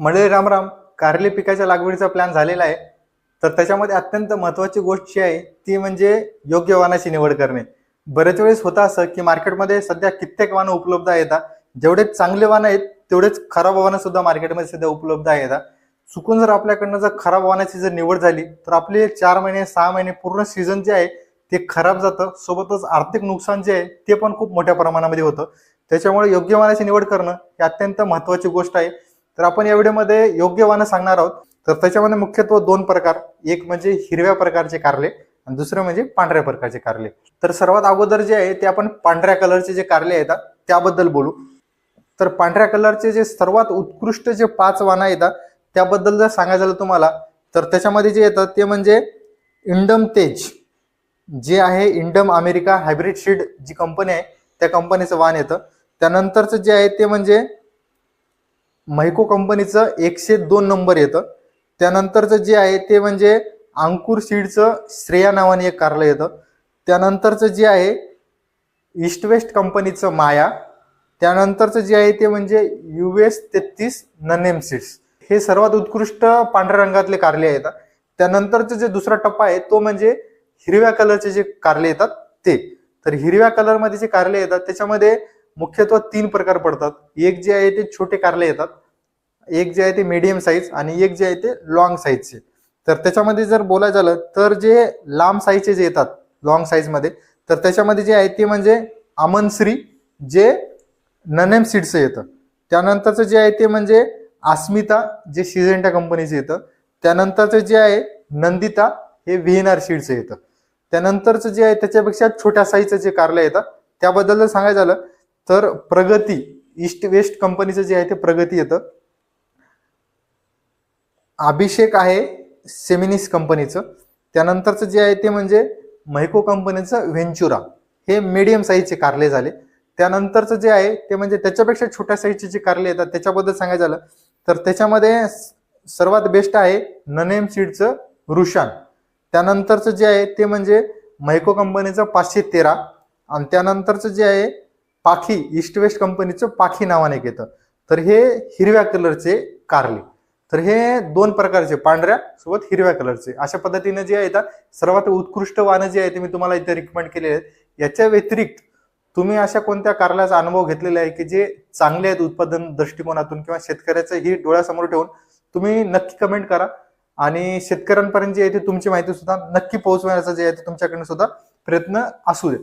मंडळी राम राम. कारली पिकाच्या लागवडीचा प्लॅन झालेला आहे. तर त्याच्यामध्ये अत्यंत महत्त्वाची गोष्ट जी आहे ती म्हणजे योग्य वाणाची निवड करणे. बरेच वेळेस होतं असं की मार्केटमध्ये सध्या कित्येक वाहनं उपलब्ध आहेत. जेवढे चांगले वाहनं आहेत तेवढेच खराब वाहनं सुद्धा मार्केटमध्ये सध्या उपलब्ध आहेत. चुकून जर आपल्याकडनं जर खराब वाहनाची जर निवड झाली तर आपले 4 महिने 6 महिने पूर्ण सीझन जे आहे ते खराब जातं. सोबतच आर्थिक नुकसान जे आहे ते पण खूप मोठ्या प्रमाणामध्ये होतं. त्याच्यामुळे योग्य वाणाची निवड करणं ही अत्यंत महत्त्वाची गोष्ट आहे. तर आपण या व्हिडिओमध्ये योग्य वाहनं सांगणार आहोत. तर त्याच्यामध्ये मुख्यत्वे 2 प्रकार, एक म्हणजे हिरव्या प्रकारचे कारले आणि दुसरं म्हणजे पांढऱ्या प्रकारचे कारले. तर सर्वात अगोदर जे आहे ते आपण पांढऱ्या कलरचे जे कारले आहेत त्याबद्दल बोलू. तर पांढऱ्या कलरचे जे सर्वात उत्कृष्ट जे 5 वाहनं आहेत त्याबद्दल जर सांगायचं झालं तुम्हाला तर त्याच्यामध्ये जे येतात ते म्हणजे इंडम तेज जे आहे, इंडम अमेरिका हायब्रिड सीड जी कंपनी आहे त्या कंपनीचं वाहन येतं. त्यानंतरचं जे आहे ते म्हणजे मैको कंपनीचं 102 नंबर येतं. त्यानंतरचं जे आहे ते म्हणजे अंकुर सीडचं श्रेया नावाने एक कारलं येतं. त्यानंतरचं जे आहे ईस्ट वेस्ट कंपनीचं माया. त्यानंतरचं जे आहे ते म्हणजे US 33 ननेम सीड्स. हे सर्वात उत्कृष्ट पांढऱ्या रंगातले कारले आहेत. त्यानंतरचं जे दुसरा टप्पा आहे तो म्हणजे हिरव्या कलरचे जे कारले येतात ते. तर हिरव्या कलरमध्ये जे कारले येतात त्याच्यामध्ये मुख्यत्वे 3 प्रकार पडतात. एक जे आहे ते छोटे कारले येतात, एक जे आहे ते मीडियम साईज आणि एक जे आहे ते लॉंग साईजचे. तर त्याच्यामध्ये जर बोलायचं झालं तर जे लांब साईजचे जे येतात लॉंग साईजमध्ये तर त्याच्यामध्ये जे आहे ते म्हणजे अमनश्री जे ननेम सीडचं येतं. त्यानंतरचं जे आहे ते म्हणजे अस्मिता जे सिजेंटा कंपनीचं येतं. त्यानंतरचं जे आहे नंदिता हे VNR सीडचं येतं. त्यानंतरचं जे आहे त्याच्यापेक्षा छोट्या साईजचं जे कारलं येतं त्याबद्दल जर सांगायचं झालं तर प्रगती ईस्ट वेस्ट कंपनीचं जे आहे ते प्रगती येतं. अभिषेक आहे सेमिनिस कंपनीचं. त्यानंतरचं जे आहे ते म्हणजे मैको कंपनीचं व्हेंचुरा. हे मीडियम साईजचे कारले झाले. त्यानंतरचं जे आहे ते म्हणजे त्याच्यापेक्षा छोट्या साईजचे जे कारले येतात त्याच्याबद्दल सांगायचं झालं तर त्याच्यामध्ये सर्वात बेस्ट आहे ननेम सीडचं रुशान. त्यानंतरचं जे आहे ते म्हणजे मैको कंपनीचं 513 आणि त्यानंतरचं जे आहे पाखी ईस्ट वेस्ट कंपनीचं पाखी नावाने येतं. तर हे हिरव्या कलरचे कारले. तर हे 2 प्रकारचे पांढऱ्या सोबत हिरव्या कलरचे अशा पद्धतीने जे आहेत सर्वात उत्कृष्ट वाहनं जे आहे ते मी तुम्हाला इथे रिकमेंड केलेले आहेत. याच्या व्यतिरिक्त तुम्ही अशा कोणत्या कारल्याचा अनुभव घेतलेला आहे की जे चांगले आहेत उत्पादन दृष्टिकोनातून किंवा शेतकऱ्याचं ही डोळ्यासमोर ठेवून तुम्ही नक्की कमेंट करा आणि शेतकऱ्यांपर्यंत जे आहे ते तुमची माहिती सुद्धा नक्की पोहोचवण्याचा जे आहे ते तुमच्याकडून सुद्धा प्रयत्न असू दे.